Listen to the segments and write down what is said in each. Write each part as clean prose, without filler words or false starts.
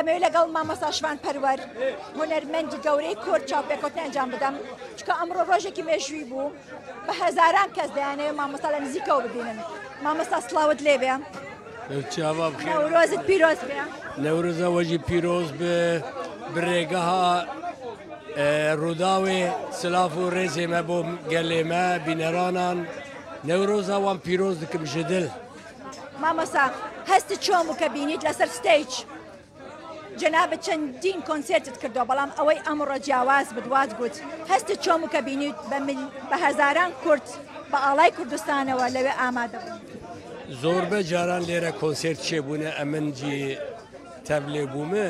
دەمەوێت لەگەڵ مامۆستا شوان پەروەر هونەرمەندی گەورەی کورد چاوپێکوتنی ئەنجام بدەم چکە ئەمڕۆ ڕۆژێکی مێژووی بوو بە هەزاران کەس دەیانەوێت مامۆستا لە نزیکەوە ببینن. مامۆستا سڵاوت لێ بێ، نەورۆزت پیرۆز بێ. نەورۆزە وەژی پیرۆز بێ، برێگەها ڕووداوێ سلااف و ڕێزێمە بۆ گەلێمە بینەرانان نەورۆزە وان پیرۆز دکم ji dil. مامۆستا هەستی چۆم و کە بینیت لەسەر ستیج جەنابەت چەندین کۆنسێرتت کردەوە بەڵام ئەوەی ئەمڕۆ جیاواز بدوات گوت هەستی چۆم و کە بینیت بە هەزاران کورد بە ئاڵای کوردستانەوە لەوێ ئامادە بوون. زۆربە جاران لێرە کۆنسێرت چێبوونە ئەمنجی تەبلێ بوومە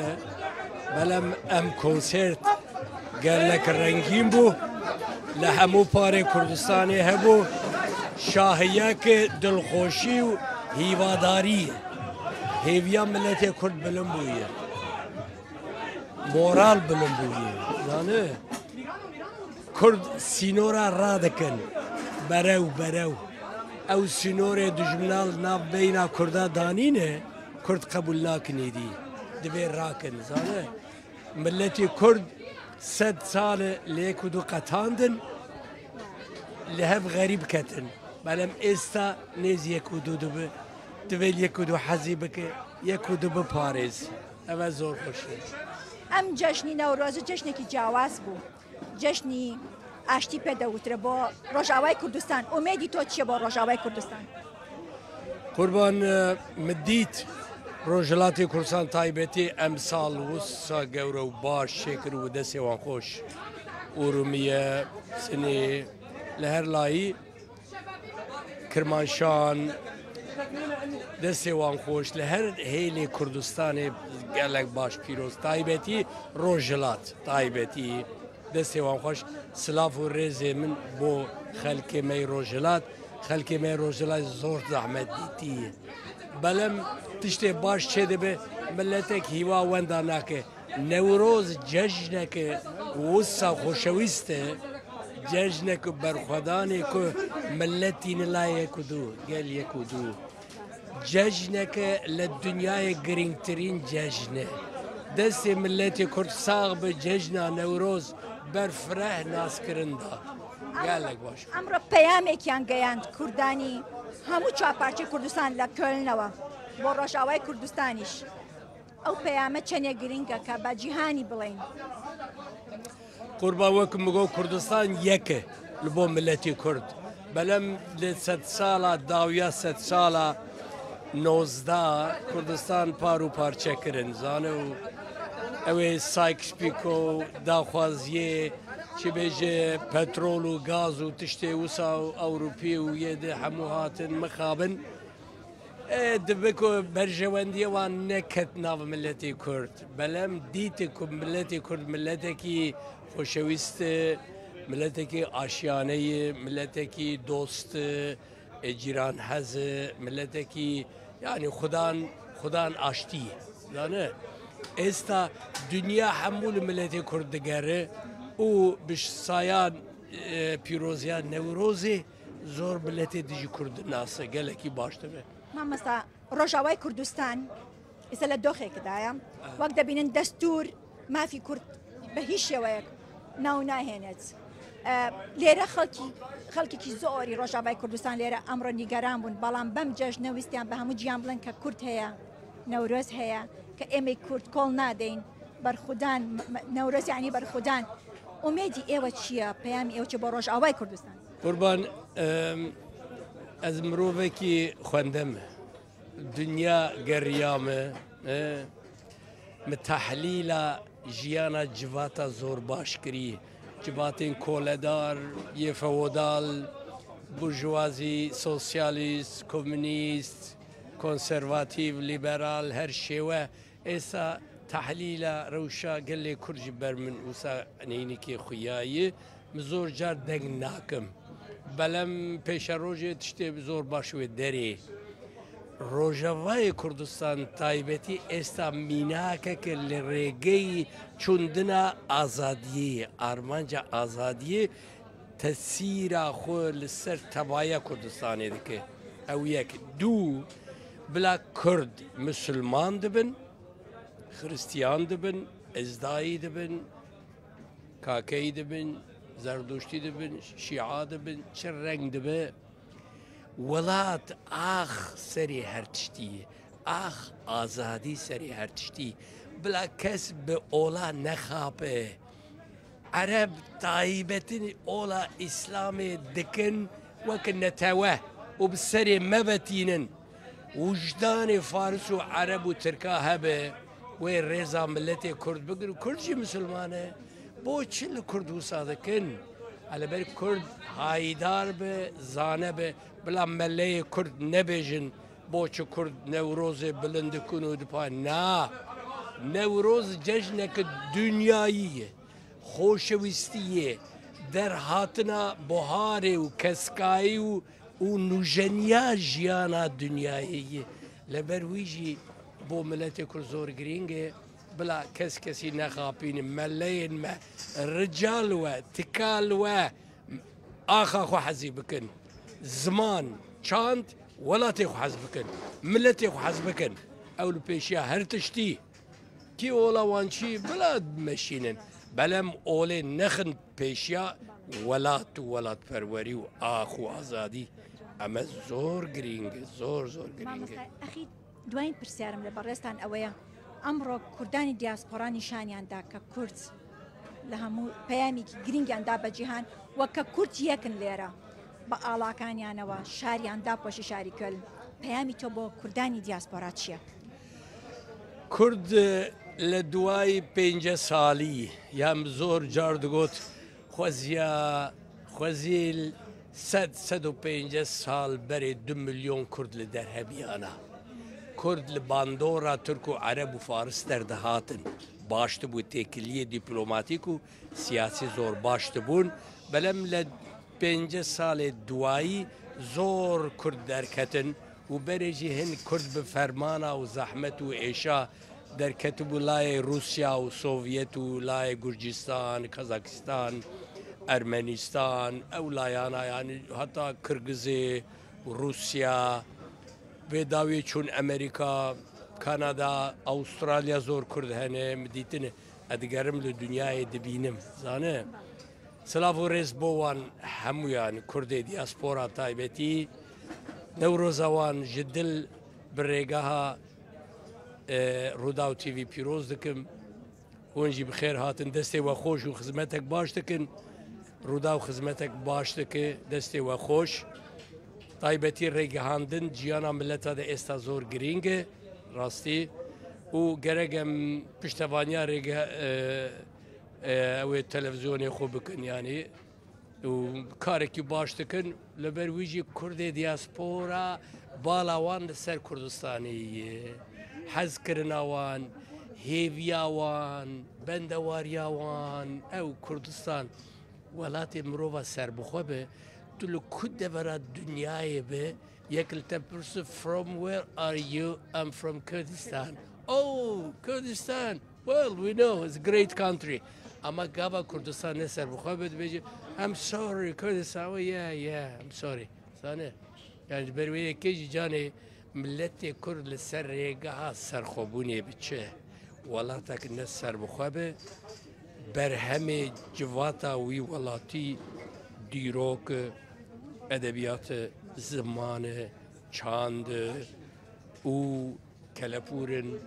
بەڵام ئەم کۆنسێرت گەلێک ڕەنگین بوو لە هەموو پارێ کوردستانی هەبوو شاهەیەکە دڵخۆشی و هیواداری هێویان ملەتێ کورد بلند بوویە مۆرال بلند بوویە زانێ کورد سینۆرە ڕادەکەن بەرەو بەرەو ئەو سینۆرێ دژمناڵ ناوبەینا کووردا دانینێ کورد قبول ناکنیدی دەبێ ڕاکن زانێ ملەتی کورد 100 ساڵە لێک و دوو قەتاندن لە هەب غەریب کەتن بەڵام ئێستا نێز یەک و دوو دەبێ دەبێت یەک و دوو حەزی بکە یەک و دوو بپارێز ئەوە زۆر خۆشە. ئەم جەژنی نەورۆز جەژنێکی جیاواز بوو جەژنی ئاشتی پێدەوترە بۆ ڕۆژاوای کوردستان. ئومێدی تۆ چییە بۆ ڕۆژاوای کوردستان؟ قوربان مدیت ڕۆژهەڵاتی کوردستان تایبەتی ئەم ساڵ وسا گەورە و باش شێکر و دەستێوان خۆش ئورومیە سنێ لە هەر لایی کرمانشان دەستێوان خۆش لە هەر هێلی کوردستانی گەلێک باش پیرۆز تایبەتی ڕۆژهەڵات تایبەتی دەستێوان خۆش سلااف و ڕێزێ من بۆ خەلکێ مەی ڕۆژهەڵات خەلکی مەی ڕۆژهەڵات زۆر زەحمەت دیتیە بەڵام تشتێ باش چێ دەبێ ملەتێک هیوا وەندا ناکە نەورۆز جەژنێکە وسا خۆشەویستە جەژنێک و بەرخوادانێک و ملەتی نلایەک و دوو گەل یەک و دوو جەژنێکە لە دنیای گرنگترین جەژنە دەستی ملەتی کورد ساغ بە جەژنا نەورۆز بەرفرەه ناسکردندا گەلێک باش. ئەمڕۆ پەیامێکیان گەیاند کوردانی هەموو چاپارچەی کوردستان لە کۆلنەوە بۆ ڕۆژاوای کوردستانیش ئەو پەیامە چەندێک گرنگە کە بە جیهانی بڵێین. قوربان وەکم بگۆ کوردستان یەکە لە بۆ ملەتی کورد بەلەم لە 100 ساڵە داویە 100 ساڵە 19 کوردستان پار و پارچەکردن زانە و ئەوێ سایکسپیکۆ و داخوازیێ چی بێژێ پەترۆل و گاز و تشتێ وسا و ئەوروپی و یێدە هەموو هاتن مخابن دبکۆ بەرژەوەندیەوان نەکەت ناو ملەتی کورد بەلەم دیتێ کو ملەتی کورد ملەتێکی خۆشەویستە ملەتێکی ئاشیانەیە ملەتێکی دۆستە جیران هەزە ملەتێکی یعنی خودان ئاشتیە زانە ئێستا دنیا هەموو لە ملەتی کورد دەگەڕێ و بشسایان پیرۆزیان نەورۆزێ زۆر ملەتی دژی کورد ناسە گەلێکی باش دەبێت. مامۆستا ڕۆژاوای کوردستان ئێستا لە دۆخێکدایە وەک دەبینن دەستور مافی کورد بە هیچ شێوەیەک ناو ناهێنێت لێرە خەڵکێکی زۆری ڕۆژاوای کوردستان لێرە ئەمڕۆ نیگەران بوون بەڵام بەم جەژنە ویستیان بە هەموو گیان بڵێن کە کورد هەیە نەورۆز هەیە کە ئێمەی کورد کۆڵ نادەین بەرخودان نەورۆز یعنی بەرخودان ئومێدی ئێوە چییە پەیامی ئێوە چ بۆ ڕۆژاوای کوردستان؟ قوربان ئەز مرۆڤێکی خوێندەمە دنیا گەڕیامە متەحلیلە ژیانە جواتە زۆر باشکری جواتین کۆلەدار یەفەوەداڵ بورژوازی سۆسیالیست کۆمونیست کۆنسەرواتیڤ لیبەرال هەر شێوە ئێستا تەحلیلە ڕەوشە گەلێ کورجی بەر من وسا نینێکی خویایە زۆر جار دەنگ ناکەم بەلەم پێشە ڕۆژێ تشتێ زۆر باشوێ دەرێ ڕۆژەوای کوردستان تایبەتی ئێستا میناکەکە لە ڕێگەی چوندنە ئازادیە ئارمانجا ئازادیە تەسیرا خۆ لەسەر تەبایە کوردستانی دەکە ئەو یەک دوو بلا کورد مسلمان دەبن خریستیان دەبن ئێزدایی دەبن کاکەی دەبن زەردوشتی دەبن شیعا دەبن چ ڕەنگ دەبێ وڵات ئاخ سەری هەر تشتیە ئاخ ئازادی سەری هەر تشتی بلا کەس بە ئۆڵا نەخاپێ عەرەب تایبەتنی ئۆڵا ئیسلامێ دکن وەکە نەتەوە و بسەرێ مەبەتینن وجدانی فارس و عەرەب و ترکا هەبێ وێ ڕێزا ملەتێ کورد بگن و کوردجی مسلمانە بۆ چ لە کورد وسا دەکەن ئەلەبەر کورد هایدار بێ زانە بێ بلا مەلەیە کورد نەبێژن بۆچە کورد نەورۆزێ بلندکن و دپا نا نەورۆز جەژنێکە دنیاییە خۆشەویستیە دەرهاتنە بۆهارێ و کەسکایی و نوژەنیا ژیانە دنیاییە لەبەر ویژی بۆ ملەتێ کورد زۆر گرینگێ بلا کەس کەسی نەخاپینە مەلەیەن مە ڕجالوە تکالوە ئاخا خۆ حەزی بکەن زمان چاند وڵاتێ خۆ حەز بکەن ملەتێ خۆ حەز بکەن ئەو لە پێشیە هەر تشتی کی ئۆڵاوانچی بلا مەشینن بەلەم ئۆڵێ نەخن پێشیا وڵات و وڵات پەروەری و ئاخ و ئازادی ئەمە زۆر گرینگە زۆر گرینگە ئەخی دوایین پرسیارم لە بەڕێستان ئەوەیە ئەمڕۆ کوردانی دیاسپۆرانی شانیاندا کە کورد لە هەموو پەیامێکی گرنگیاندا بە جیهان وەکە کورد یەکن لێرە بە ئاڵاکانیانەوە شاریاندا پۆشی شاری کۆلن پەیامی تۆ بۆ کوردانی دیاسپۆرا چییە؟ کورد لە دوای 5 ساڵی یام زۆر جار دەگوت خۆزیل 150 ساڵ بەرێ 2 ملیۆن کورد لە دەرهەبیانە کورد لە باندۆرا تورک و عەرەب و فارس دەردەهاتن باشتە بوو تێکلیە دیپلۆماتیک و سیاسی زۆر باشتە بوون بەلەم لە 5 ساڵێ دوایی زۆر کورد دەرکەتن و بەرێژی هەن کورد بە فەرمانە و زەحمەت و ئێشا دەرکەت بوو لایە رووسیا و سۆڤیەت و لایە گورجستان کەزاکستان ئەرمەنیستان ئەو لایانە یانی هەتا کرگزێ رووسیا بێداوی چوون ئەمریکا کانادا ئەوسترالیا زۆر کورد هەنێ مدیتنە ئەدگەرم لە دنیای دەبینم زانە سلااف و ڕێز بۆوان هەمویان کوردی دیاسپۆرا تایبەتی نەورۆزەوان ji dil bi rêgeha Rûda û TV pîroz dikim hûn jî bi xêr hatin destê we xweş û xizmetek baş dikin Rûda û xizmetek baş dike destê we xweş taybetî rêgehandin ciyana milleta de êsta zor girîng e rastî û gerek em piştevaniya rêge ew ê televizyonê xwe bikin yanî û karekî baş dikin li ber wî jî Kurdê diaspora bala wan li ser Kurdistanê ye hezkirina wan hêviya wan bendewariya wan ew Kurdistan welatê mirova serbixwe be tu li ku devera dunyayê be yek li te pirsin from where are you I'm from Kurdistan oh Kurdistan well we know it's a great country ama gava Kurdistan ne serbixwe be dibêje I'm sorry Kurdistan oh yeah I'm sorry sane yani ber wê yekê jî canê milletê Kurd li ser rêgeha serxwebûnê biçe welatek ne serbixwe be berhemê civata wî welatî dîrok edebiyat zimanê çand û kelepûrin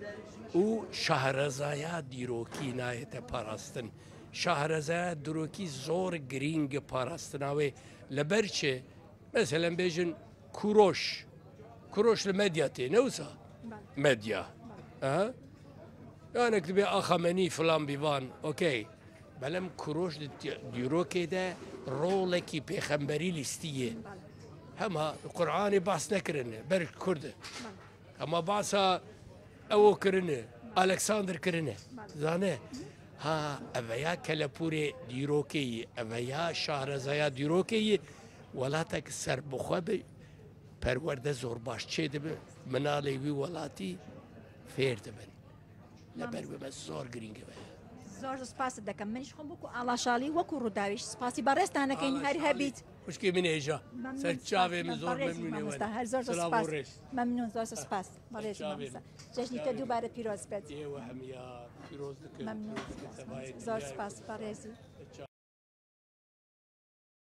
û şahrezaya dîrokî nayete parastin şahrezaya dîrokî zor girîng parastina wê li ber çi meselen bêjin Kuroş li medya tê ne wisa medya yanek dibe axamenî filan bîvan okey belem Kuroş di dîrokê de rolekî pêxemberî lîstiye hema Qur'anê bahs nekirine ber Kurd e hema bahsa ew kirine Alexander kirine zane ha eveya kelepûrê dîrokê yî eveya şahrezaya dîrokê yî welatek serbixwe be perwerde zor baş çê dibe minalê wî welatî fêr dibin li ber wê me zor girîng be زۆر سپاس دەکەم منیش خۆم بکو ئاڵاشاڵی وەکو ڕووداویش سپاسی بەڕێستانەکەین هەر هەبیت خوشکی من هیجا سر چاوی من زور بەڕێزی ممنونی مامۆستا، ود هەر زۆر زۆر سلام سپاس. و ریش مەمنون، زۆر زۆر سپاس بەڕێزی چاوێ. مامۆستا. جەژنیتە دووبارە پیرۆز بێت. دیوه همیار پیروز دکن مەمنون، زۆر سپاس بەڕێزی.